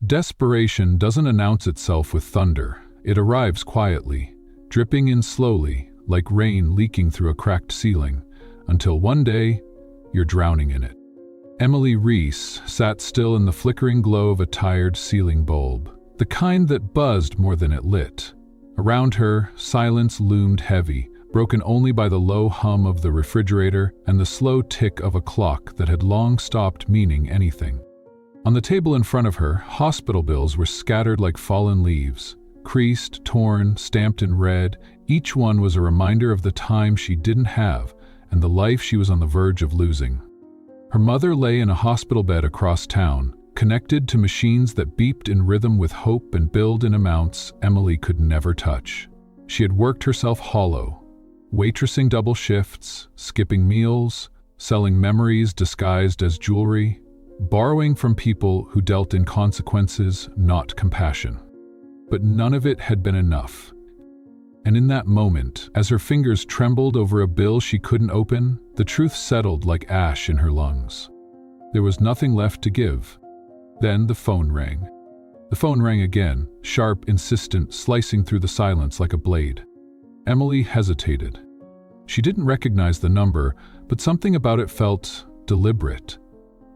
Desperation doesn't announce itself with thunder. It arrives quietly, dripping in slowly, like rain leaking through a cracked ceiling, until one day, you're drowning in it. Emily Reese sat still in the flickering glow of a tired ceiling bulb, the kind that buzzed more than it lit. Around her, silence loomed heavy, broken only by the low hum of the refrigerator and the slow tick of a clock that had long stopped meaning anything. On the table in front of her, hospital bills were scattered like fallen leaves, creased, torn, stamped in red. Each one was a reminder of the time she didn't have and the life she was on the verge of losing. Her mother lay in a hospital bed across town, connected to machines that beeped in rhythm with hope and billed in amounts Emily could never touch. She had worked herself hollow, waitressing double shifts, skipping meals, selling memories disguised as jewelry, borrowing from people who dealt in consequences, not compassion. But none of it had been enough. And in that moment, as her fingers trembled over a bill she couldn't open, the truth settled like ash in her lungs. There was nothing left to give. Then the phone rang. The phone rang again, sharp, insistent, slicing through the silence like a blade. Emily hesitated. She didn't recognize the number, but something about it felt deliberate.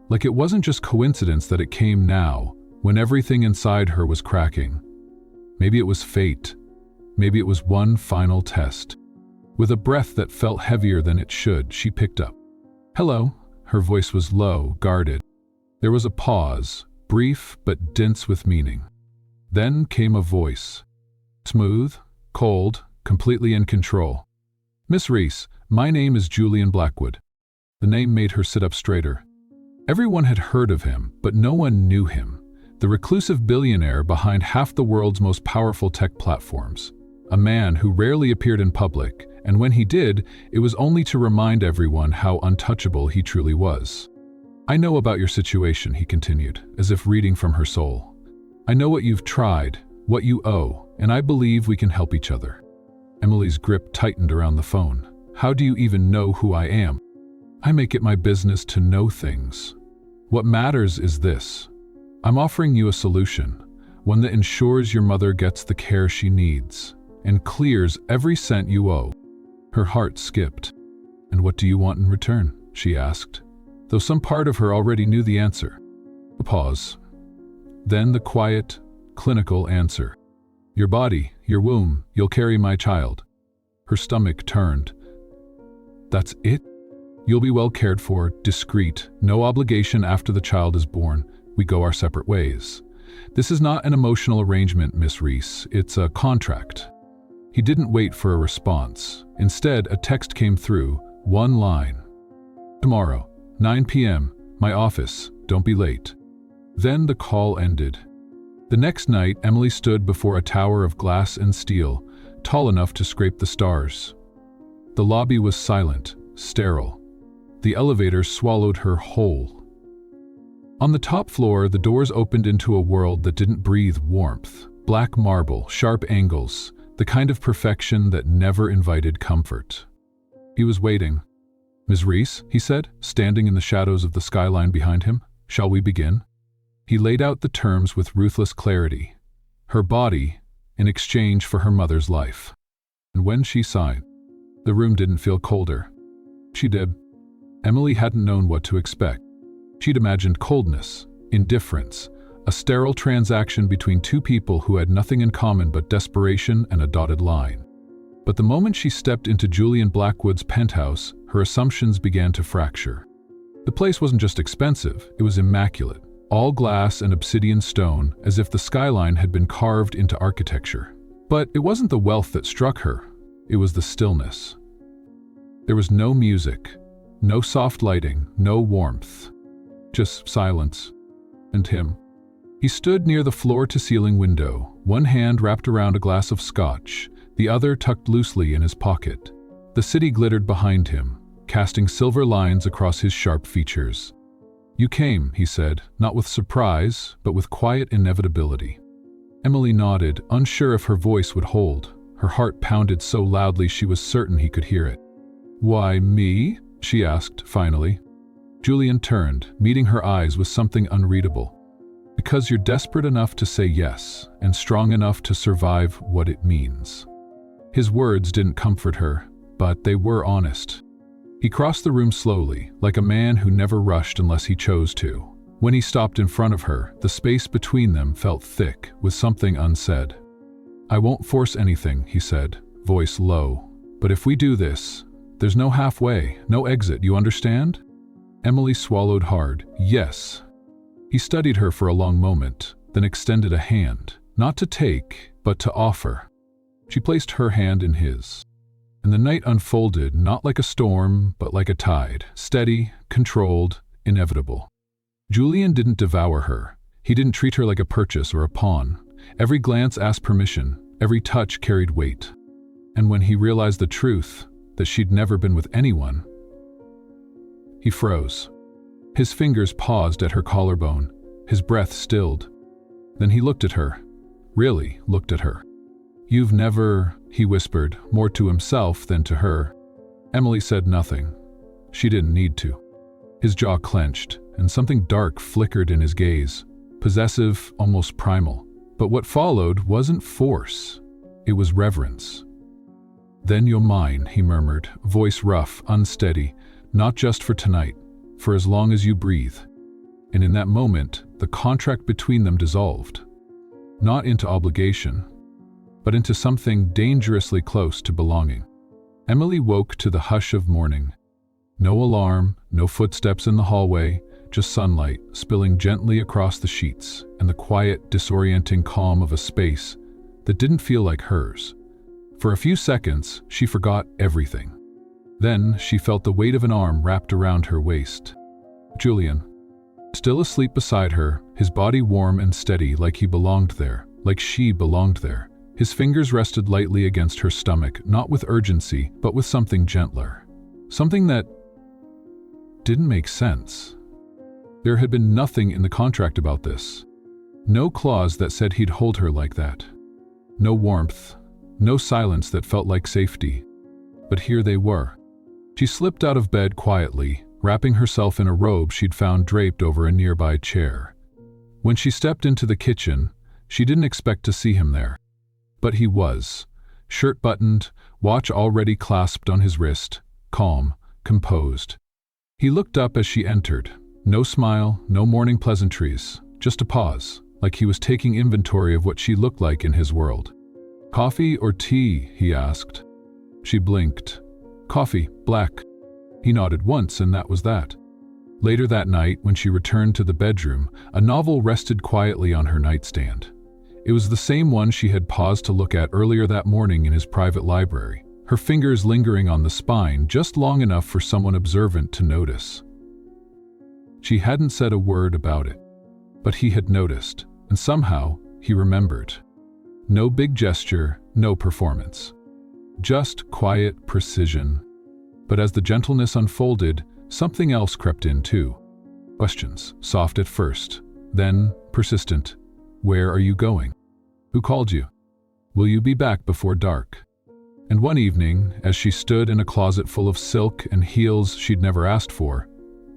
Like it wasn't just coincidence that it came now, when everything inside her was cracking. Maybe it was fate. Maybe it was one final test. With a breath that felt heavier than it should, she picked up. "Hello." Her voice was low, guarded. There was a pause, brief but dense with meaning. Then came a voice. Smooth, cold, completely in control. "Miss Reese, my name is Julian Blackwood." The name made her sit up straighter. Everyone had heard of him, but no one knew him. The reclusive billionaire behind half the world's most powerful tech platforms. A man who rarely appeared in public, and when he did, it was only to remind everyone how untouchable he truly was. "I know about your situation," he continued, as if reading from her soul. "I know what you've tried, what you owe, and I believe we can help each other." Emily's grip tightened around the phone. "How do you even know who I am?" "I make it my business to know things. What matters is this. I'm offering you a solution, one that ensures your mother gets the care she needs, and clears every cent you owe." Her heart skipped. "And what do you want in return?" she asked, though some part of her already knew the answer. A pause. Then the quiet, clinical answer. "Your body, your womb, you'll carry my child." Her stomach turned. "That's it? You'll be well cared for, discreet, no obligation after the child is born. We go our separate ways. This is not an emotional arrangement, Miss Reese. It's a contract." He didn't wait for a response. Instead, a text came through, one line. "Tomorrow, 9 p.m., my office, don't be late." Then the call ended. The next night, Emily stood before a tower of glass and steel, tall enough to scrape the stars. The lobby was silent, sterile. The elevator swallowed her whole. On the top floor, the doors opened into a world that didn't breathe warmth. Black marble, sharp angles, the kind of perfection that never invited comfort. He was waiting. "Ms. Reese," he said, standing in the shadows of the skyline behind him, "shall we begin?" He laid out the terms with ruthless clarity. Her body, in exchange for her mother's life. And when she signed, the room didn't feel colder. She did. Emily hadn't known what to expect. She'd imagined coldness, indifference, a sterile transaction between two people who had nothing in common but desperation and a dotted line. But the moment she stepped into Julian Blackwood's penthouse, her assumptions began to fracture. The place wasn't just expensive, it was immaculate. All glass and obsidian stone, as if the skyline had been carved into architecture. But it wasn't the wealth that struck her, it was the stillness. There was no music, no soft lighting, no warmth. Just silence. And him. He stood near the floor-to-ceiling window, one hand wrapped around a glass of scotch, the other tucked loosely in his pocket. The city glittered behind him, casting silver lines across his sharp features. "You came," he said, not with surprise, but with quiet inevitability. Emily nodded, unsure if her voice would hold. Her heart pounded so loudly she was certain he could hear it. "Why, me?" she asked, finally. Julian turned, meeting her eyes with something unreadable. Because you're desperate enough to say yes and strong enough to survive what it means. His words didn't comfort her, but they were honest. He crossed the room slowly, like a man who never rushed unless he chose to. When he stopped in front of her, the space between them felt thick with something unsaid. "I won't force anything," he said, voice low. "But if we do this, there's no halfway, no exit, you understand?" Emily swallowed hard. Yes. He studied her for a long moment, then extended a hand, not to take, but to offer. She placed her hand in his. And the night unfolded not like a storm, but like a tide, steady, controlled, inevitable. Julian didn't devour her. He didn't treat her like a purchase or a pawn. Every glance asked permission, every touch carried weight. And when he realized the truth, that she'd never been with anyone, he froze. His fingers paused at her collarbone, his breath stilled. Then he looked at her, really looked at her. "You've never," he whispered, more to himself than to her. Emily said nothing. She didn't need to. His jaw clenched, and something dark flickered in his gaze, possessive, almost primal. But what followed wasn't force, it was reverence. "Then you're mine," he murmured, voice rough, unsteady, "not just for tonight, for as long as you breathe." And in that moment, the contract between them dissolved. Not into obligation, but into something dangerously close to belonging. Emily woke to the hush of morning. No alarm, no footsteps in the hallway, just sunlight spilling gently across the sheets and the quiet, disorienting calm of a space that didn't feel like hers. For a few seconds, she forgot everything. Then she felt the weight of an arm wrapped around her waist. Julian, still asleep beside her, his body warm and steady like he belonged there, like she belonged there. His fingers rested lightly against her stomach, not with urgency, but with something gentler. Something that didn't make sense. There had been nothing in the contract about this. No clause that said he'd hold her like that. No warmth, no silence that felt like safety. But here they were. She slipped out of bed quietly, wrapping herself in a robe she'd found draped over a nearby chair. When she stepped into the kitchen, she didn't expect to see him there. But he was, shirt buttoned, watch already clasped on his wrist, calm, composed. He looked up as she entered. No smile, no morning pleasantries, just a pause, like he was taking inventory of what she looked like in his world. "Coffee or tea?" he asked. She blinked. "Coffee, black." He nodded once, and that was that. Later that night, when she returned to the bedroom, a novel rested quietly on her nightstand. It was the same one she had paused to look at earlier that morning in his private library, her fingers lingering on the spine just long enough for someone observant to notice. She hadn't said a word about it, but he had noticed, and somehow he remembered. No big gesture, no performance. Just quiet precision. But as the gentleness unfolded, something else crept in too. Questions, soft at first, then persistent. "Where are you going? Who called you? Will you be back before dark?" And one evening, as she stood in a closet full of silk and heels she'd never asked for,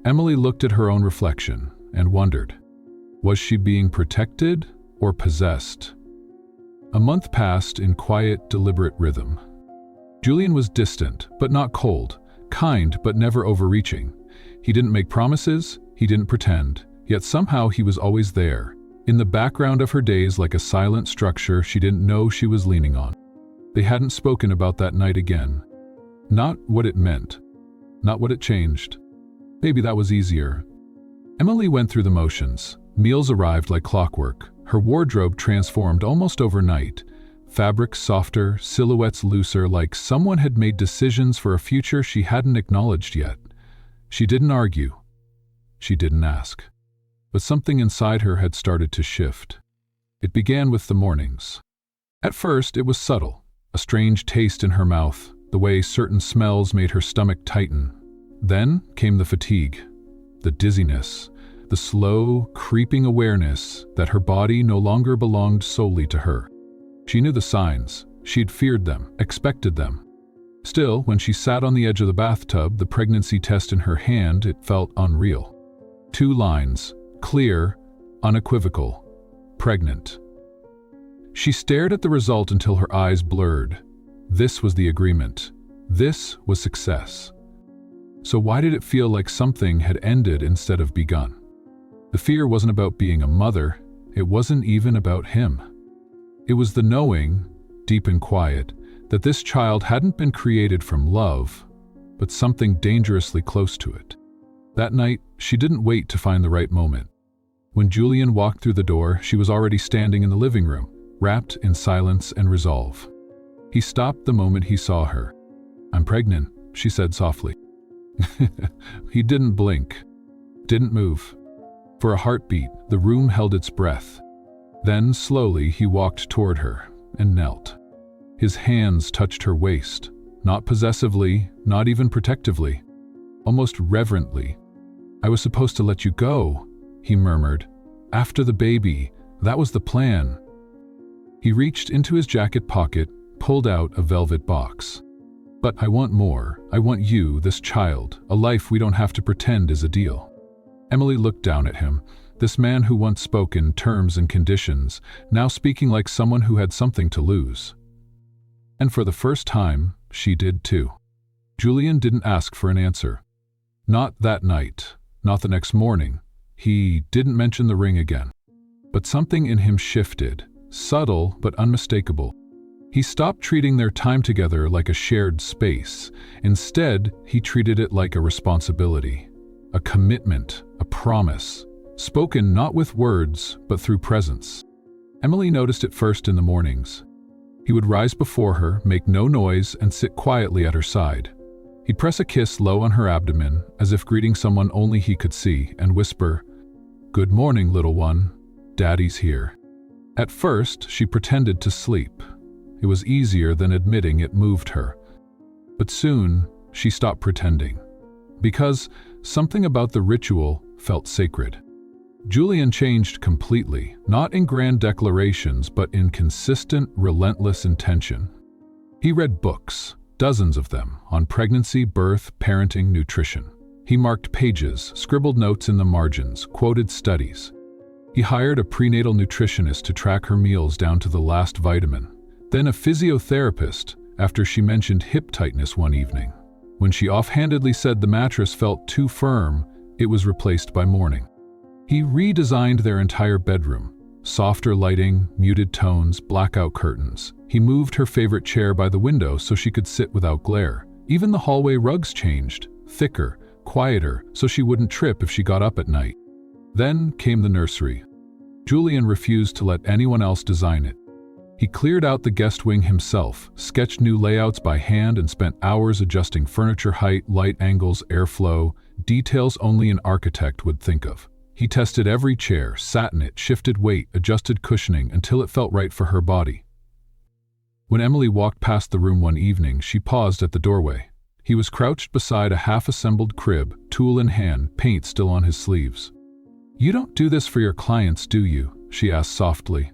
Emily looked at her own reflection and wondered, was she being protected or possessed? A month passed in quiet, deliberate rhythm. Julian was distant, but not cold, kind, but never overreaching. He didn't make promises, he didn't pretend, yet somehow he was always there, in the background of her days like a silent structure she didn't know she was leaning on. They hadn't spoken about that night again. Not what it meant, not what it changed. Maybe that was easier. Emily went through the motions. Meals arrived like clockwork. Her wardrobe transformed almost overnight. Fabrics softer, silhouettes looser, like someone had made decisions for a future she hadn't acknowledged yet. She didn't argue. She didn't ask. But something inside her had started to shift. It began with the mornings. At first, it was subtle. A strange taste in her mouth, the way certain smells made her stomach tighten. Then came the fatigue, the dizziness, the slow, creeping awareness that her body no longer belonged solely to her. She knew the signs. She'd feared them, expected them. Still, when she sat on the edge of the bathtub, the pregnancy test in her hand, it felt unreal. 2 lines, clear, unequivocal, pregnant. She stared at the result until her eyes blurred. This was the agreement. This was success. So why did it feel like something had ended instead of begun? The fear wasn't about being a mother. It wasn't even about him. It was the knowing, deep and quiet, that this child hadn't been created from love, but something dangerously close to it. That night, she didn't wait to find the right moment. When Julian walked through the door, she was already standing in the living room, wrapped in silence and resolve. He stopped the moment he saw her. "I'm pregnant," she said softly. He didn't blink, didn't move. For a heartbeat, the room held its breath. Then, slowly, he walked toward her and knelt. His hands touched her waist, not possessively, not even protectively, almost reverently. "I was supposed to let you go," he murmured. "After the baby, that was the plan." He reached into his jacket pocket, pulled out a velvet box. "But I want more. I want you, this child, a life we don't have to pretend is a deal." Emily looked down at him, this man who once spoke in terms and conditions, now speaking like someone who had something to lose. And for the first time, she did too. Julian didn't ask for an answer. Not that night, not the next morning. He didn't mention the ring again. But something in him shifted, subtle but unmistakable. He stopped treating their time together like a shared space. Instead, he treated it like a responsibility, a commitment, a promise, spoken not with words, but through presence. Emily noticed it first in the mornings. He would rise before her, make no noise, and sit quietly at her side. He'd press a kiss low on her abdomen, as if greeting someone only he could see, and whisper, "Good morning, little one. Daddy's here." At first, she pretended to sleep. It was easier than admitting it moved her. But soon, she stopped pretending. Because something about the ritual felt sacred. Julian changed completely, not in grand declarations, but in consistent, relentless intention. He read books, dozens of them, on pregnancy, birth, parenting, nutrition. He marked pages, scribbled notes in the margins, quoted studies. He hired a prenatal nutritionist to track her meals down to the last vitamin. Then a physiotherapist, after she mentioned hip tightness one evening. When she offhandedly said the mattress felt too firm, it was replaced by morning. He redesigned their entire bedroom. Softer lighting, muted tones, blackout curtains. He moved her favorite chair by the window so she could sit without glare. Even the hallway rugs changed, thicker, quieter, so she wouldn't trip if she got up at night. Then came the nursery. Julian refused to let anyone else design it. He cleared out the guest wing himself, sketched new layouts by hand, and spent hours adjusting furniture height, light angles, airflow, details only an architect would think of. He tested every chair, sat in it, shifted weight, adjusted cushioning until it felt right for her body. When Emily walked past the room one evening, she paused at the doorway. He was crouched beside a half-assembled crib, tool in hand, paint still on his sleeves. "You don't do this for your clients, do you?" she asked softly.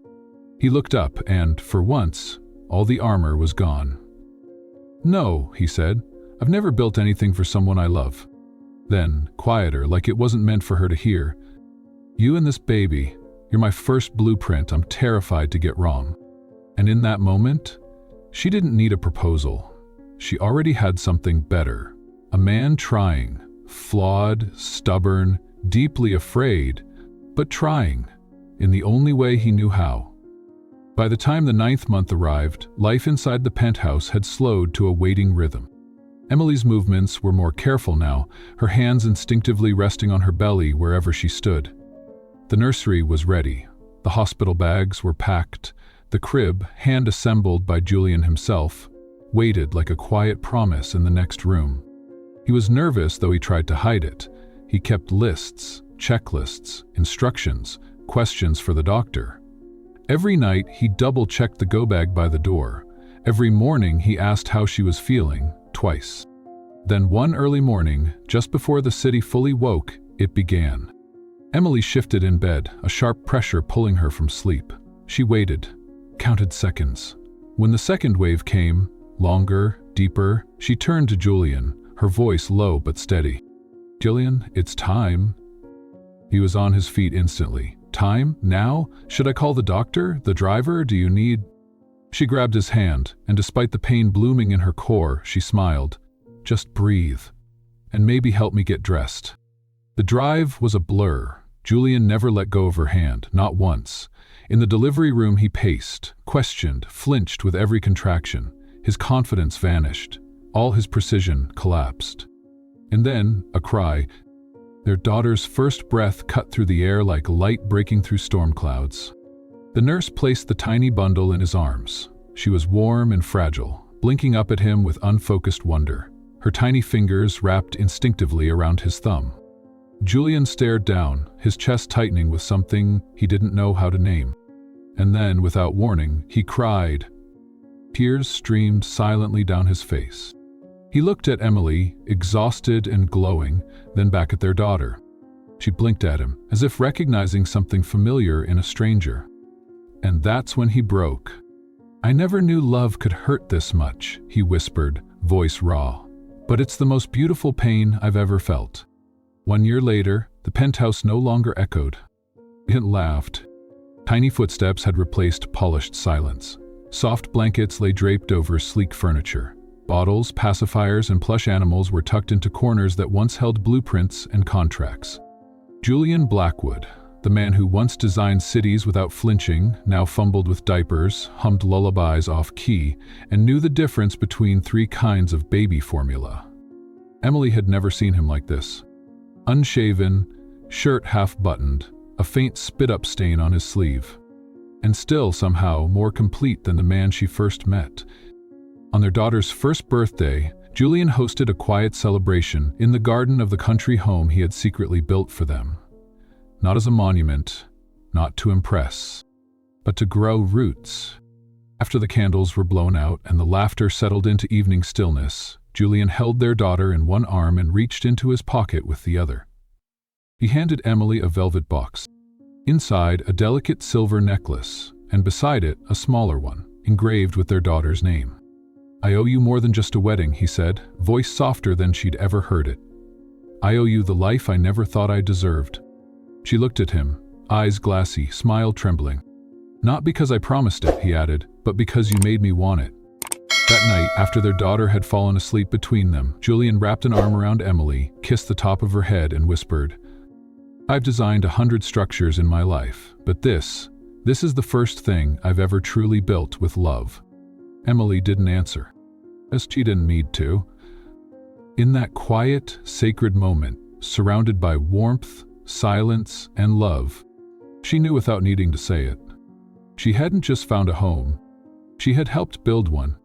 He looked up and, for once, all the armor was gone. "No," he said. "I've never built anything for someone I love." Then, quieter, like it wasn't meant for her to hear, "You and this baby, you're my first blueprint I'm terrified to get wrong." And in that moment, she didn't need a proposal. She already had something better. A man trying, flawed, stubborn, deeply afraid, but trying, in the only way he knew how. By the time the 9th month arrived, life inside the penthouse had slowed to a waiting rhythm. Emily's movements were more careful now, her hands instinctively resting on her belly wherever she stood. The nursery was ready. The hospital bags were packed. The crib, hand-assembled by Julian himself, waited like a quiet promise in the next room. He was nervous, though he tried to hide it. He kept lists, checklists, instructions, questions for the doctor. Every night, he double-checked the go-bag by the door. Every morning, he asked how she was feeling, twice. Then one early morning, just before the city fully woke, it began. Emily shifted in bed, a sharp pressure pulling her from sleep. She waited, counted seconds. When the second wave came, longer, deeper, she turned to Julian, her voice low but steady. "Julian, it's time." He was on his feet instantly, Time? Now? Should I call the doctor? The driver? Do you need—" She grabbed his hand, and despite the pain blooming in her core, she smiled. "Just breathe. And maybe help me get dressed." The drive was a blur. Julian never let go of her hand, not once. In the delivery room he paced, questioned, flinched with every contraction. His confidence vanished. All his precision collapsed. And then, a cry. Their daughter's first breath cut through the air like light breaking through storm clouds. The nurse placed the tiny bundle in his arms. She was warm and fragile, blinking up at him with unfocused wonder. Her tiny fingers wrapped instinctively around his thumb. Julian stared down, his chest tightening with something he didn't know how to name. And then, without warning, he cried. Tears streamed silently down his face. He looked at Emily, exhausted and glowing, then back at their daughter. She blinked at him, as if recognizing something familiar in a stranger. And that's when he broke. "I never knew love could hurt this much," he whispered, voice raw. "But it's the most beautiful pain I've ever felt." 1 year later, the penthouse no longer echoed. It laughed. Tiny footsteps had replaced polished silence. Soft blankets lay draped over sleek furniture. Bottles, pacifiers, and plush animals were tucked into corners that once held blueprints and contracts. Julian Blackwood, the man who once designed cities without flinching, now fumbled with diapers, hummed lullabies off-key, and knew the difference between 3 kinds of baby formula. Emily had never seen him like this. Unshaven, shirt half-buttoned, a faint spit-up stain on his sleeve. And still, somehow, more complete than the man she first met. On their daughter's first birthday, Julian hosted a quiet celebration in the garden of the country home he had secretly built for them. Not as a monument, not to impress, but to grow roots. After the candles were blown out and the laughter settled into evening stillness, Julian held their daughter in one arm and reached into his pocket with the other. He handed Emily a velvet box. Inside, a delicate silver necklace, and beside it, a smaller one, engraved with their daughter's name. "I owe you more than just a wedding," he said, voice softer than she'd ever heard it. "I owe you the life I never thought I deserved." She looked at him, eyes glassy, smile trembling. "Not because I promised it," he added, "but because you made me want it." That night, after their daughter had fallen asleep between them, Julian wrapped an arm around Emily, kissed the top of her head, and whispered, "I've designed 100 structures in my life, but this is the first thing I've ever truly built with love." Emily didn't answer, as she didn't need to. In that quiet, sacred moment, surrounded by warmth, silence, and love, she knew without needing to say it. She hadn't just found a home. She had helped build one.